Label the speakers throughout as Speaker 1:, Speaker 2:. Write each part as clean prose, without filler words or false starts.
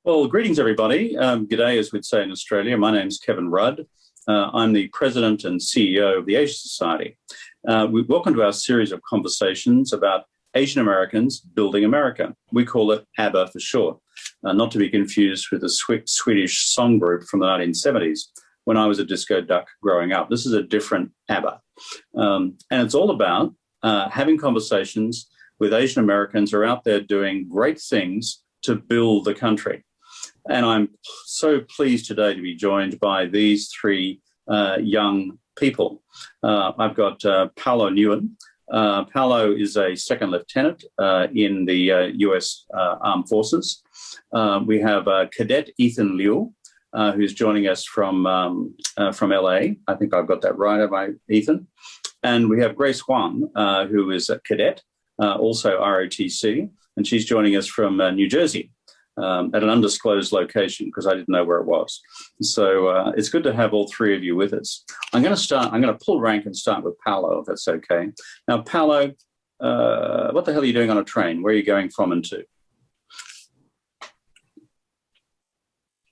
Speaker 1: Well, greetings, everybody. G'day, as we'd say in Australia. My name's Kevin Rudd. I'm the President and CEO of the Asia Society. Welcome to our series of conversations about Asian Americans building America. We call it ABBA for short, not to be confused with the Swedish song group from the 1970s when I was a disco duck growing up. This is a different ABBA. And it's all about having conversations with Asian Americans who are out there doing great things to build the country. And I'm so pleased today to be joined by these three young people. I've got Paolo Nguyen. Paolo is a second lieutenant in the US Armed Forces. We have Cadet Ethan Liu, who's joining us from LA. I think I've got that right, have I, Ethan? And we have Grace Hwang, who is a cadet, also ROTC, and she's joining us from New Jersey. At an undisclosed location because I didn't know where it was. So it's good to have all three of you with us. I'm going to pull rank and start with Paolo, if that's okay. Now, Paolo, what the hell are you doing on a train? Where are you going from and to?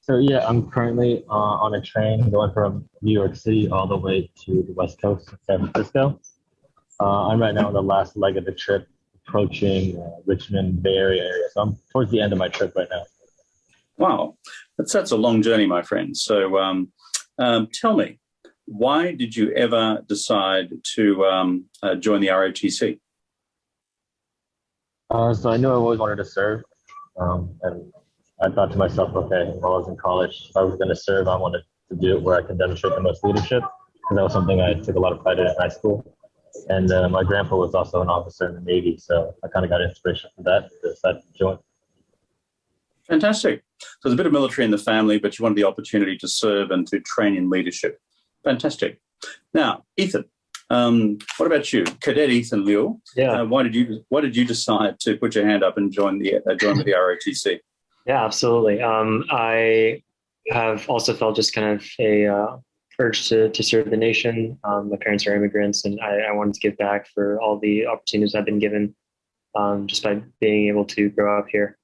Speaker 2: So, yeah, I'm currently on a train going from New York City all the way to the West Coast of San Francisco. I'm right now on the last leg of the trip, approaching Richmond, Bay Area. So I'm towards the end of my trip right now.
Speaker 1: Wow, that's a long journey, my friend. So tell me, why did you ever decide to join the ROTC?
Speaker 2: So I knew I always wanted to serve. And I thought to myself, okay, while I was in college, if I was going to serve, I wanted to do it where I could demonstrate the most leadership, because that was something I took a lot of pride in high school. And my grandpa was also an officer in the Navy, so I kind of got inspiration from that to decide to join.
Speaker 1: Fantastic. So there's a bit of military in the family, but you wanted the opportunity to serve and to train in leadership. Fantastic. Now, Ethan, what about you? Cadet Ethan Liu.
Speaker 3: Yeah.
Speaker 1: Why did you decide to put your hand up and join with the ROTC?
Speaker 3: Yeah, absolutely. I have also felt just kind of a urge to serve the nation. My parents are immigrants, and I wanted to give back for all the opportunities I've been given just by being able to grow up here.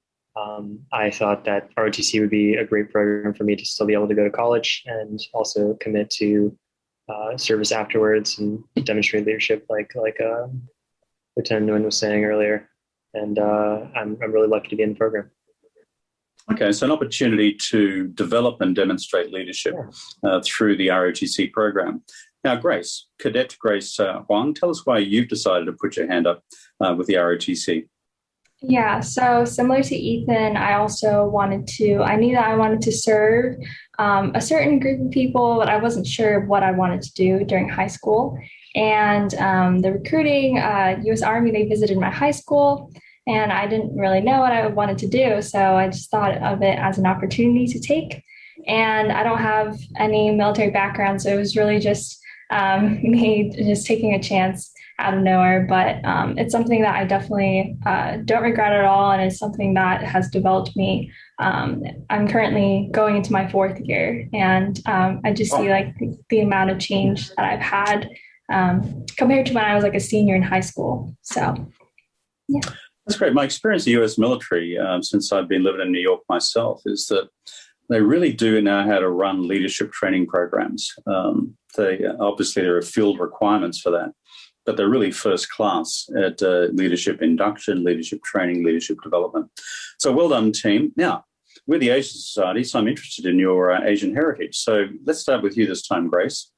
Speaker 3: I thought that ROTC would be a great program for me to still be able to go to college and also commit to service afterwards and demonstrate leadership like Lieutenant Nguyen was saying earlier. And I'm really lucky to be in the program.
Speaker 1: Okay, so an opportunity to develop and demonstrate leadership through the ROTC program. Now, Grace, Cadet Grace Hwang, tell us why you've decided to put your hand up with the ROTC.
Speaker 4: Yeah, so similar to Ethan, I knew that I wanted to serve a certain group of people, but I wasn't sure what I wanted to do during high school. And the recruiting, U.S. Army, they visited my high school, and I didn't really know what I wanted to do. So I just thought of it as an opportunity to take. And I don't have any military background, so it was really just me just taking a chance out of nowhere. But it's something that I definitely don't regret at all. And it's something that has developed me. I'm currently going into my fourth year, and I just see like the amount of change that I've had compared to when I was like a senior in high school. So, yeah.
Speaker 1: That's great. My experience in the U.S. military, since I've been living in New York myself, is that they really do know how to run leadership training programs. Obviously, there are field requirements for that, but they're really first class at leadership induction, leadership training, leadership development. So well done, team. Now, we're the Asian Society, so I'm interested in your Asian heritage. So let's start with you this time, Grace.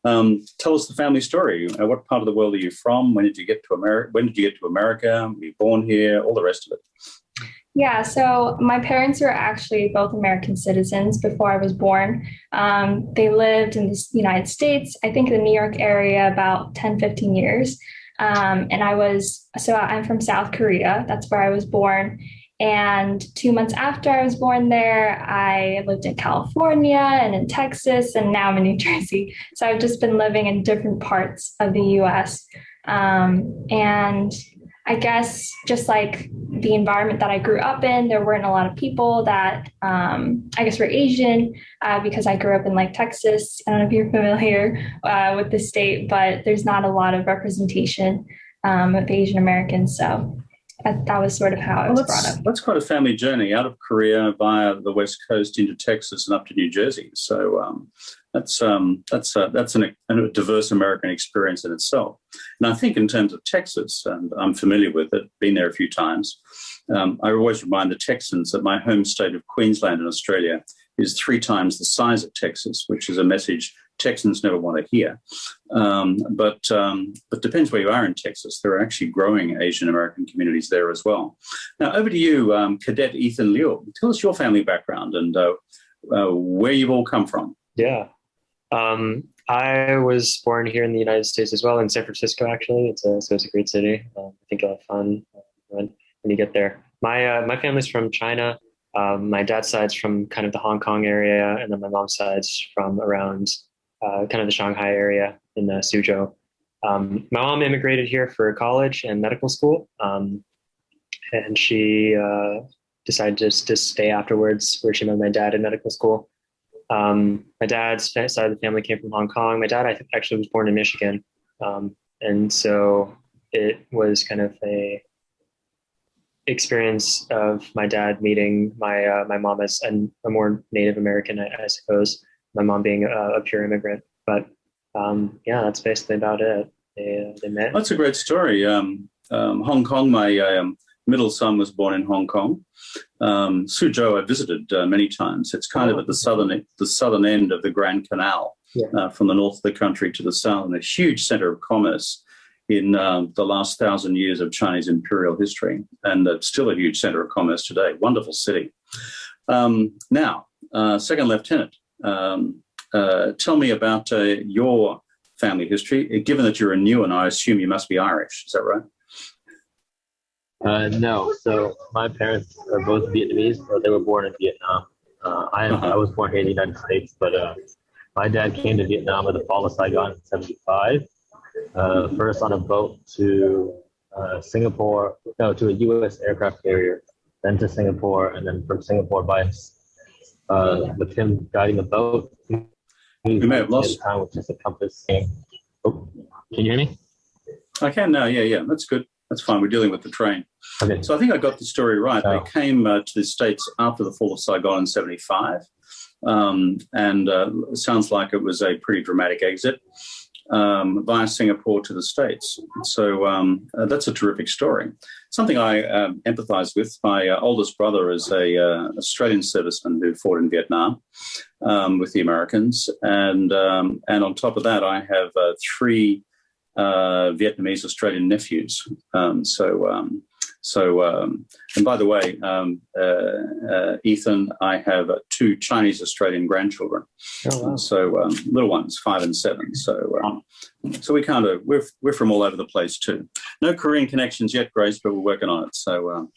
Speaker 1: Tell us the family story. What part of the world are you from? When did you get to America? Were you born here? All the rest of it.
Speaker 4: Yeah, so my parents were actually both American citizens before I was born. They lived in the United States, I think in the New York area, about 10, 15 years. And I'm from South Korea. That's where I was born. And 2 months after I was born there, I lived in California and in Texas, and now I'm in New Jersey. So I've just been living in different parts of the US. And I guess just like the environment that I grew up in, there weren't a lot of people that I guess were Asian because I grew up in like Texas. I don't know if you're familiar with the state, but there's not a lot of representation of Asian Americans. So that was sort of how I was brought up.
Speaker 1: That's quite a family journey out of Korea via the West Coast into Texas and up to New Jersey. So that's a diverse American experience in itself. And I think in terms of Texas, and I'm familiar with it, been there a few times, I always remind the Texans that my home state of Queensland in Australia is 3 times the size of Texas, which is a message Texans never want to hear. But depends where you are in Texas. There are actually growing Asian American communities there as well. Now, over to you, Cadet Ethan Liu. Tell us your family background and where you've all come from.
Speaker 3: Yeah. I was born here in the United States as well, in San Francisco, actually. So it's a great city. I think you'll have fun when you get there. My family's from China. My dad's side's from kind of the Hong Kong area, and then my mom's side's from around kind of the Shanghai area in Suzhou. My mom immigrated here for college and medical school, and she decided to stay afterwards, where she met my dad in medical school. My dad's side of the family came from Hong Kong. My dad, I think, actually was born in Michigan, and so it was kind of a experience of my dad meeting my mom as a more Native American, I suppose. My mom being a pure immigrant, but yeah, that's basically about it. They met.
Speaker 1: That's a great story. Hong Kong. My middle son was born in Hong Kong. Suzhou, I visited many times. It's kind of at the southern end of the Grand Canal, from the north of the country to the south, and a huge center of commerce in the last 1,000 years of Chinese imperial history, and still a huge center of commerce today. Wonderful city. Now, Second Lieutenant, tell me about your family history. Given that you're a Nguyen, I assume you must be Irish. Is that right?
Speaker 2: No. So my parents are both Vietnamese, but they were born in Vietnam. I was born here in the United States, but my dad came to Vietnam with the fall of Saigon in '75. First on a boat to to a U.S. aircraft carrier, then to Singapore, and then from Singapore with him guiding the boat.
Speaker 1: We may have lost
Speaker 2: time with just a compass. Oh, can you hear me?
Speaker 1: I can now. Yeah. That's good. That's fine. We're dealing with the train.
Speaker 2: Okay.
Speaker 1: So I think I got the story right.
Speaker 2: Oh.
Speaker 1: They came to the States after the fall of Saigon in '75, and it sounds like it was a pretty dramatic exit via Singapore to the States. So that's a terrific story. Something I empathise with. My oldest brother is a Australian serviceman who fought in Vietnam with the Americans, and on top of that, I have 3 Vietnamese Australian nephews. And by the way, Ethan, I have 2 Chinese Australian grandchildren.
Speaker 3: Oh, wow.
Speaker 1: So little ones, 5 and 7. So we kind of we're from all over the place too. No Korean connections yet, Grace, but we're working on it. So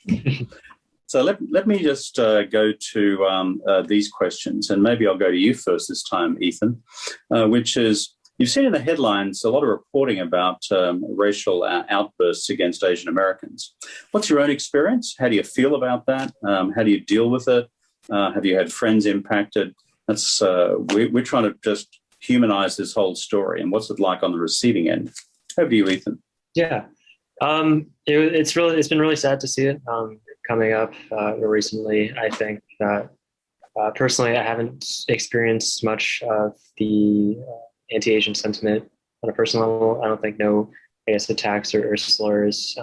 Speaker 1: so let me just go to these questions, and maybe I'll go to you first this time, Ethan, which is. You've seen in the headlines a lot of reporting about racial outbursts against Asian Americans. What's your own experience? How do you feel about that? How do you deal with it? Have you had friends impacted? That's we're trying to just humanize this whole story. And what's it like on the receiving end? Over to you, Ethan.
Speaker 3: Yeah, it's been really sad to see it coming up recently. I think that personally, I haven't experienced much of the anti-Asian sentiment on a personal level. I don't think attacks or slurs,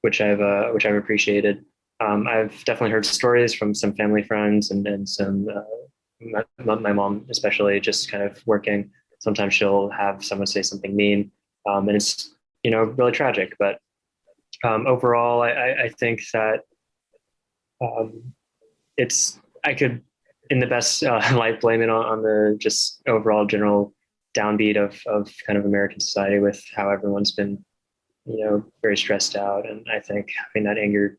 Speaker 3: which I've appreciated. I've definitely heard stories from some family friends and some my mom especially, just kind of working. Sometimes she'll have someone say something mean, and it's really tragic. But overall, I think that I could in the best light blame it on the just overall general downbeat of kind of American society, with how everyone's been, very stressed out. And I think having that anger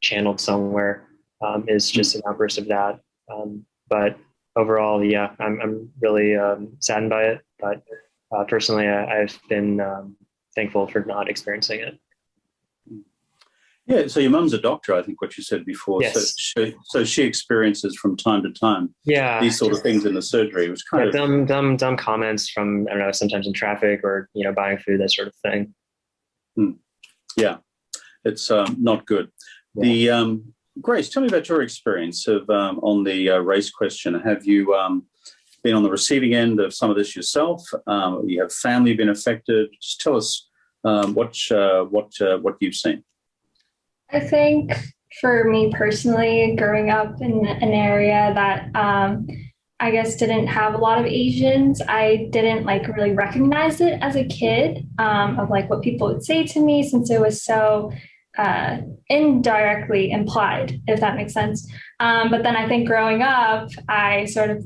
Speaker 3: channeled somewhere is just an outburst of that. But overall, yeah, I'm really saddened by it. But personally, I've been thankful for not experiencing it.
Speaker 1: Yeah, so your mum's a doctor, I think what you said before.
Speaker 3: Yes.
Speaker 1: So she experiences from time to time these sort of things in the surgery. It was kind of
Speaker 3: dumb comments from, I don't know, sometimes in traffic or, buying food, that sort of thing.
Speaker 1: Yeah. It's not good.
Speaker 2: Yeah.
Speaker 1: The Grace, tell me about your experience of on the race question. Have you been on the receiving end of some of this yourself? You have family been affected? Just tell us what you've seen.
Speaker 4: I think for me personally, growing up in an area that I guess didn't have a lot of Asians, I didn't like really recognize it as a kid of like what people would say to me since it was so indirectly implied, if that makes sense. But then I think growing up, I sort of,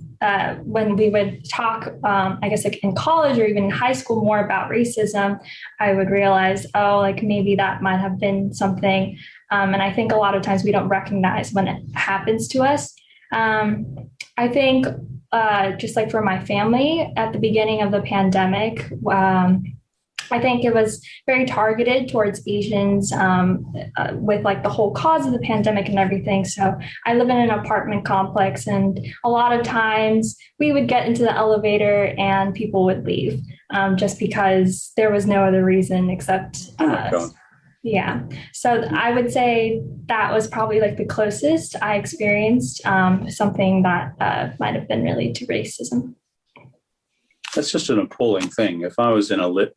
Speaker 4: when we would talk, I guess like in college or even in high school more about racism, I would realize, oh, like maybe that might have been something. And I think a lot of times we don't recognize when it happens to us. I think just like for my family at the beginning of the pandemic, I think it was very targeted towards Asians with like the whole cause of the pandemic and everything. So I live in an apartment complex, and a lot of times we would get into the elevator and people would leave just because there was no other reason except. Yeah. So I would say that was probably like the closest I experienced something that might have been related to racism.
Speaker 1: That's just an appalling thing. If I was in a lift,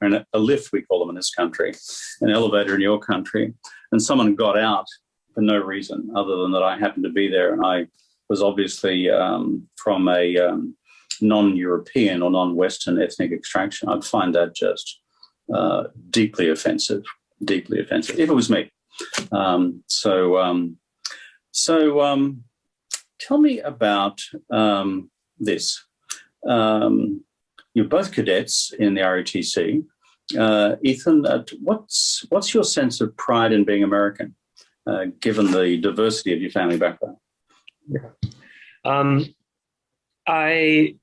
Speaker 1: we call them in this country, an elevator in your country, and someone got out for no reason other than that I happened to be there, and I was obviously from a non-European or non-Western ethnic extraction, I'd find that just deeply offensive, if it was me. Tell me about this. You're both cadets in the ROTC. Ethan, what's your sense of pride in being American, given the diversity of your family background?
Speaker 3: Yeah. I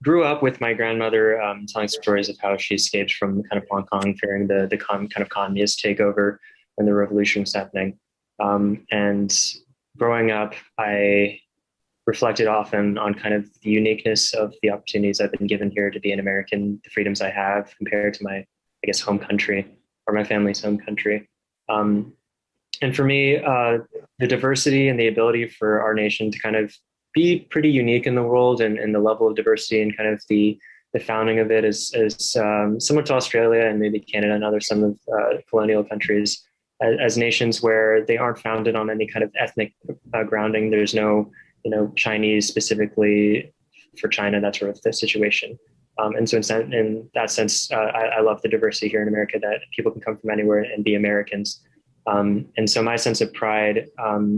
Speaker 3: grew up with my grandmother telling stories of how she escaped from kind of Hong Kong during the kind of communist takeover when the revolution was happening. And growing up, I reflected often on kind of the uniqueness of the opportunities I've been given here to be an American, the freedoms I have compared to my, I guess, home country or my family's home country. And for me, the diversity and the ability for our nation to kind of be pretty unique in the world and the level of diversity and kind of the founding of it is similar to Australia and maybe Canada and some of colonial countries as nations where they aren't founded on any kind of ethnic grounding. There's no Chinese specifically for China, that sort of the situation. And so in that sense, I love the diversity here in America that people can come from anywhere and be Americans. And so my sense of pride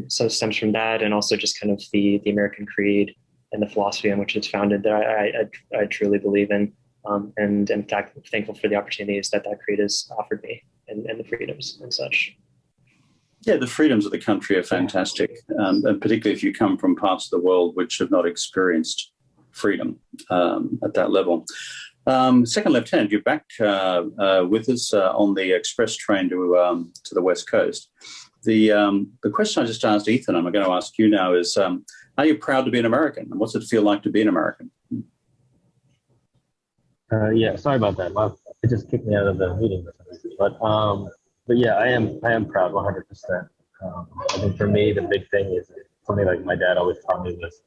Speaker 3: stems from that, and also just kind of the American creed and the philosophy on which it's founded that I truly believe in. And in fact, thankful for the opportunities that creed has offered me and the freedoms and such.
Speaker 1: Yeah, the freedoms of the country are fantastic, and particularly if you come from parts of the world which have not experienced freedom at that level. Second Lieutenant, you're back with us on the express train to the West Coast. The question I just asked Ethan, I'm going to ask you now, is are you proud to be an American? And what's it feel like to be an American?
Speaker 2: Yeah, sorry about that. It just kicked me out of the meeting. But yeah, I am proud 100%. I think for me, the big thing is something like my dad always taught me was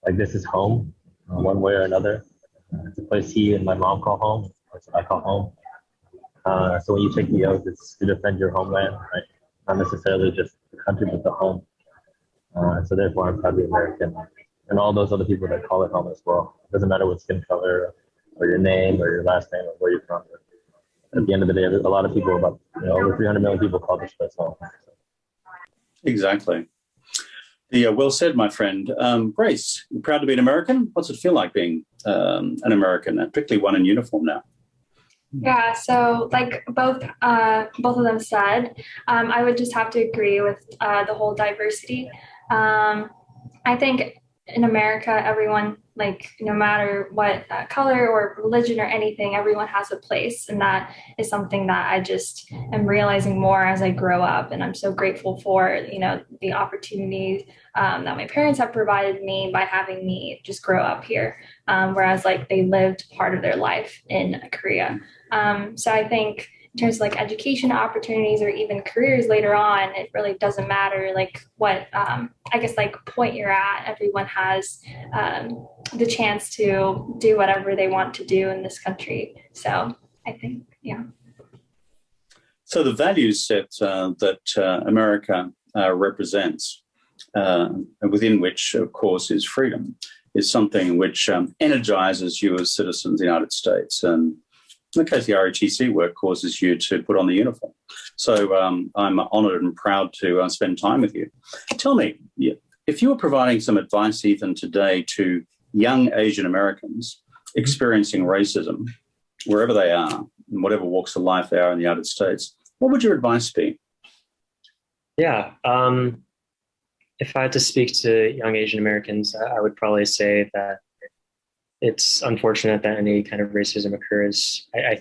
Speaker 2: like, this is home one way or another. It's a place he and my mom call home. It's what I call home. So when you take the oath, it's to defend your homeland, right? Not necessarily just the country, but the home. So therefore, I'm proud to be American. And all those other people that call it home as well. It doesn't matter what skin color or your name or your last name or where you're from. At the end of the day, a lot of people, about over 300 million people call this place home.
Speaker 1: Exactly. Yeah, well said, my friend. Grace, you're proud to be an American? What's it feel like being an American, and particularly one in uniform now?
Speaker 4: Yeah, so like both of them said, I would just have to agree with the whole diversity. I think in America, everyone, like, no matter what color or religion or anything, everyone has a place. And that is something that I just am realizing more as I grow up. And I'm so grateful for, the opportunities that my parents have provided me by having me just grow up here. Whereas like they lived part of their life in Korea. So I think in terms of like education opportunities or even careers later on, it really doesn't matter like what, I guess, like point you're at. Everyone has the chance to do whatever they want to do in this country. So I think, yeah.
Speaker 1: So the value set that America represents, within which, of course, is freedom, is something which energizes you as citizens of the United States. And in the case of the ROTC work, causes you to put on the uniform. So I'm honoured and proud to spend time with you. Tell me, if you were providing some advice, Ethan, today to young Asian Americans experiencing racism, wherever they are, in whatever walks of life they are in the United States, what would your advice be?
Speaker 3: Yeah. If I had to speak to young Asian Americans, I would probably say that it's unfortunate that any kind of racism occurs. I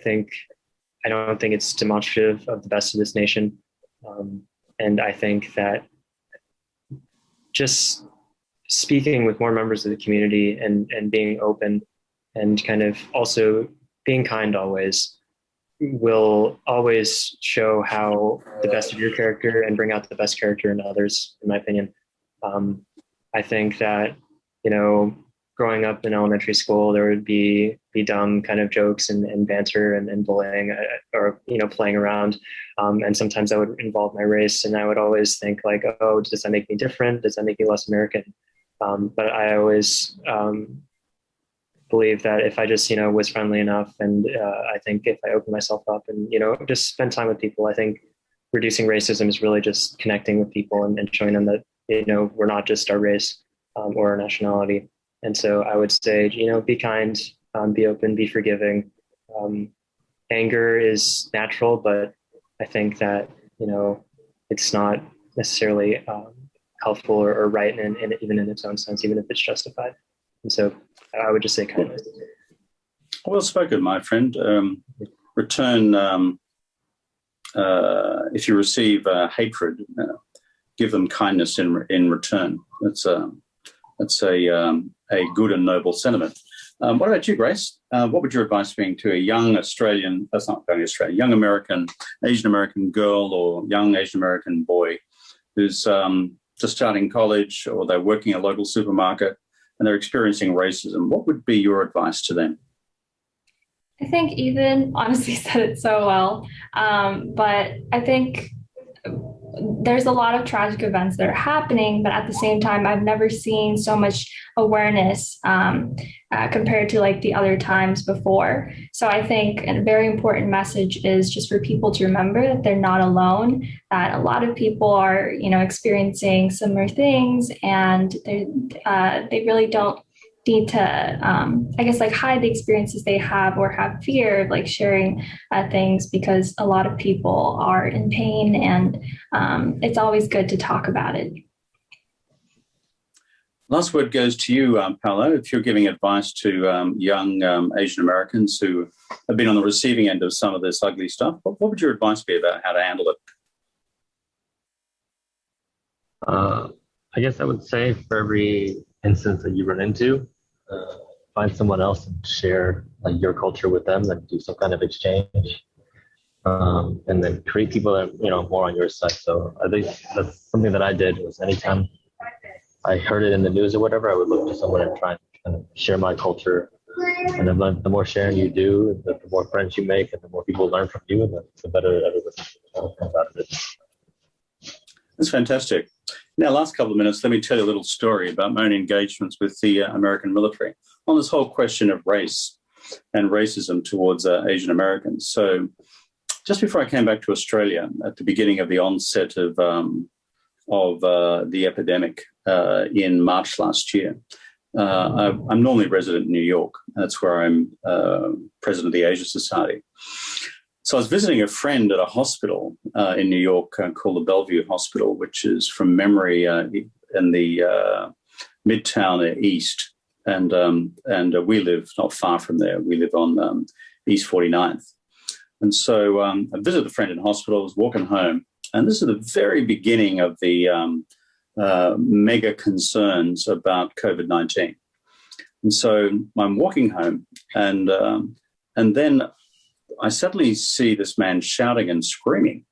Speaker 3: don't think it's demonstrative of the best of this nation. And I think that just speaking with more members of the community and being open and kind of also being kind always will always show how the best of your character and bring out the best character in others, in my opinion. I think that, growing up in elementary school, there would be dumb kind of jokes and banter and bullying or, playing around. And sometimes that would involve my race. And I would always think like, oh, does that make me different? Does that make me less American? But I always believe that if I just, was friendly enough, and I think if I open myself up and, just spend time with people, I think reducing racism is really just connecting with people and showing them that, we're not just our race or our nationality. And so I would say, be kind, be open, be forgiving. Anger is natural, but I think that, it's not necessarily helpful or right even in its own sense, even if it's justified. And so I would just say kindness.
Speaker 1: Well spoken, my friend. Return, if you receive hatred, give them kindness in return. That's a good and noble sentiment. What about you, Grace? What would your advice be to a young Australian, that's not only Australian, young American, Asian American girl or young Asian American boy who's just starting college, or they're working at a local supermarket and they're experiencing racism? What would be your advice to them?
Speaker 4: I think Ethan honestly said it so well. But I think there's a lot of tragic events that are happening, but at the same time, I've never seen so much awareness compared to like the other times before. So I think a very important message is just for people to remember that they're not alone, that a lot of people are, experiencing similar things, and they really don't need to, I guess, like hide the experiences they have or have fear of like sharing things, because a lot of people are in pain, and it's always good to talk about it.
Speaker 1: Last word goes to you, Paolo. If you're giving advice to young Asian Americans who have been on the receiving end of some of this ugly stuff, what would your advice be about how to handle it?
Speaker 2: I guess I would say for every instance that you run into, find someone else and share like your culture with them, and do some kind of exchange, and then create people that more on your side. So I think that's something that I did. Was anytime I heard it in the news or whatever, I would look to someone and try and kind of share my culture. And then the more sharing you do, the more friends you make, and the more people learn from you, and the better everyone comes out of it.
Speaker 1: That's fantastic. Now, last couple of minutes, let me tell you a little story about my own engagements with the American military on this whole question of race and racism towards Asian Americans. So just before I came back to Australia at the beginning of the onset of the epidemic in March last year, I'm normally resident in New York. That's where I'm president of the Asia Society. So I was visiting a friend at a hospital in New York called the Bellevue Hospital, which is from memory in the Midtown East. And we live not far from there. We live on East 49th. And so I visited a friend in hospital, I was walking home. And this is the very beginning of the mega concerns about COVID-19. And so I'm walking home, and then I suddenly see this man shouting and screaming,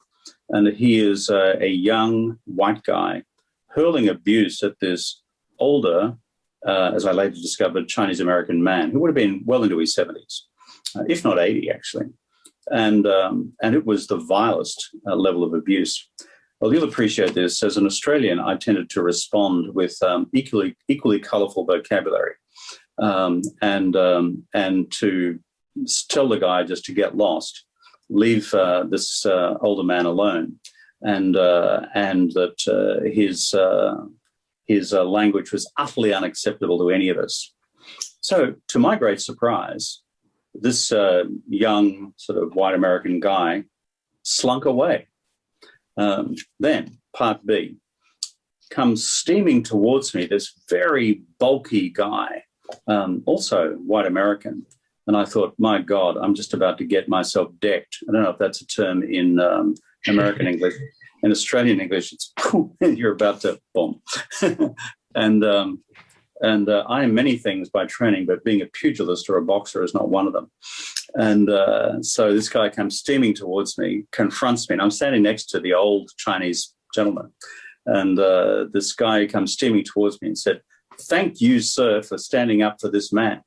Speaker 1: and he is a young white guy hurling abuse at this older, as I later discovered, Chinese-American man who would have been well into his 70s, if not 80, actually. And it was the vilest level of abuse. Well, you'll appreciate this. As an Australian, I tended to respond with equally colourful vocabulary, and to tell the guy just to get lost, leave this older man alone, and that his language was utterly unacceptable to any of us. So, to my great surprise, this young sort of white American guy slunk away. Then, part B, comes steaming towards me this very bulky guy, also white American. And I thought, my God, I'm just about to get myself decked. I don't know if that's a term in American English. In Australian English, it's you're about to boom. And I am many things by training, but being a pugilist or a boxer is not one of them. And so this guy comes steaming towards me, confronts me, and I'm standing next to the old Chinese gentleman. And this guy comes steaming towards me and said, "Thank you, sir, for standing up for this man."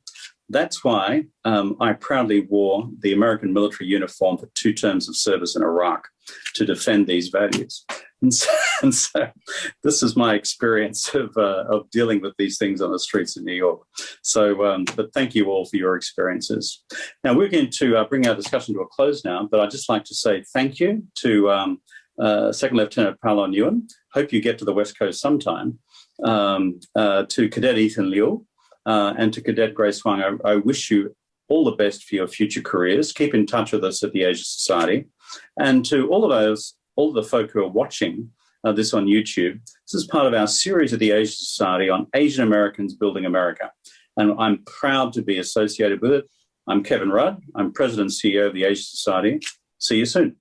Speaker 1: That's why I proudly wore the American military uniform for 2 terms of service in Iraq to defend these values. And so this is my experience of dealing with these things on the streets of New York. So, but thank you all for your experiences. Now, we're going to bring our discussion to a close now, but I'd just like to say thank you to Second Lieutenant Paolo Nguyen. Hope you get to the West Coast sometime. To Cadet Ethan Liu, and to Cadet Grace Hwang, I wish you all the best for your future careers. Keep in touch with us at the Asia Society. And to all of the folk who are watching this on YouTube, this is part of our series of the Asia Society on Asian Americans Building America. And I'm proud to be associated with it. I'm Kevin Rudd. I'm President and CEO of the Asia Society. See you soon.